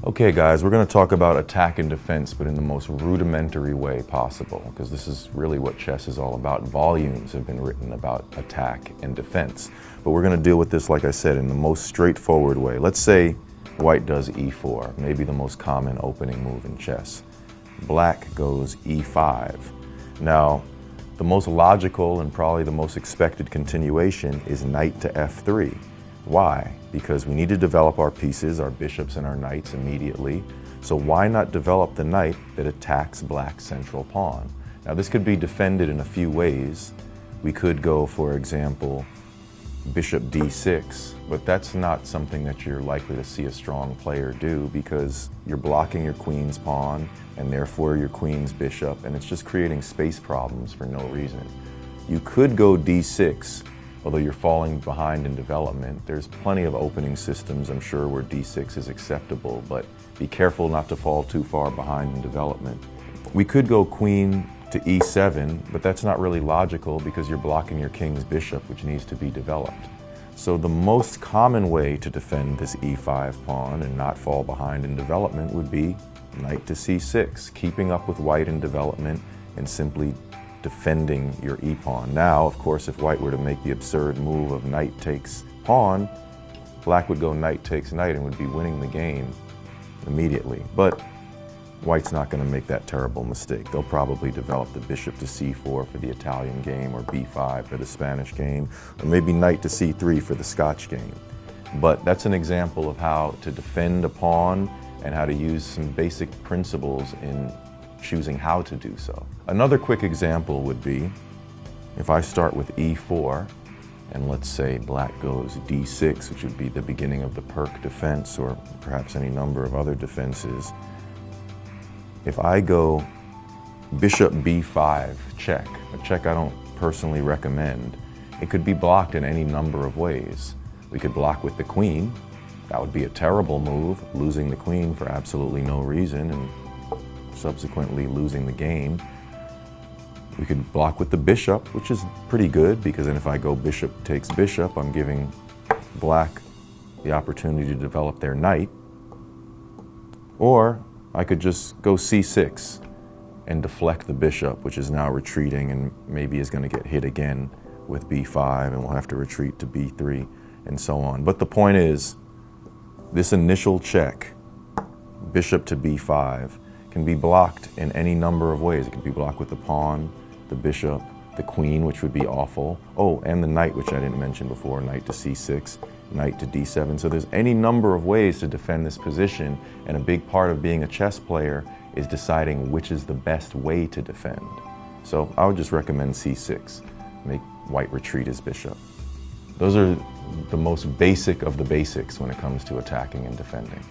Okay guys, we're going to talk about attack and defense, but in the most rudimentary way possible, because this is really what chess is all about. Volumes have been written about attack and defense, but we're going to deal with this, like I said, in the most straightforward way. Let's say white does e4, maybe the most common opening move in chess. Black goes e5. Now, the most logical and probably the most expected continuation is knight to f3. Why? Because we need to develop our pieces, our bishops and our knights immediately. So why not develop the knight that attacks black's central pawn? Now this could be defended in a few ways. We could go, for example, bishop d6, but that's not something that you're likely to see a strong player do because you're blocking your queen's pawn and therefore your queen's bishop, and it's just creating space problems for no reason. You could go d6, although you're falling behind in development. There's plenty of opening systems, I'm sure, where d6 is acceptable, but be careful not to fall too far behind in development. We could go queen to e7, but that's not really logical because you're blocking your king's bishop, which needs to be developed. So the most common way to defend this e5 pawn and not fall behind in development would be knight to c6, keeping up with white in development and simply defending your e-pawn. Now, of course, if white were to make the absurd move of knight takes pawn, black would go knight takes knight and would be winning the game immediately. But white's not going to make that terrible mistake. They'll probably develop the bishop to c4 for the Italian game, or b5 for the Spanish game, or maybe knight to c3 for the Scotch game. But that's an example of how to defend a pawn and how to use some basic principles in choosing how to do so. Another quick example would be if I start with e4 and let's say black goes d6, which would be the beginning of the Perk defense or perhaps any number of other defenses. If I go bishop b5 check, a check I don't personally recommend, it could be blocked in any number of ways. We could block with the queen. That would be a terrible move, losing the queen for absolutely no reason and subsequently losing the game. We could block with the bishop, which is pretty good because then if I go bishop takes bishop, I'm giving black the opportunity to develop their knight. Or I could just go c6 and deflect the bishop, which is now retreating and maybe is going to get hit again with b5 and we'll have to retreat to b3 and so on. But the point is, this initial check, bishop to b5, can be blocked in any number of ways. It can be blocked with the pawn, the bishop, the queen, which would be awful. Oh, and the knight, which I didn't mention before, knight to c6, knight to d7. So there's any number of ways to defend this position, and a big part of being a chess player is deciding which is the best way to defend. So I would just recommend c6, make white retreat his bishop. Those are the most basic of the basics when it comes to attacking and defending.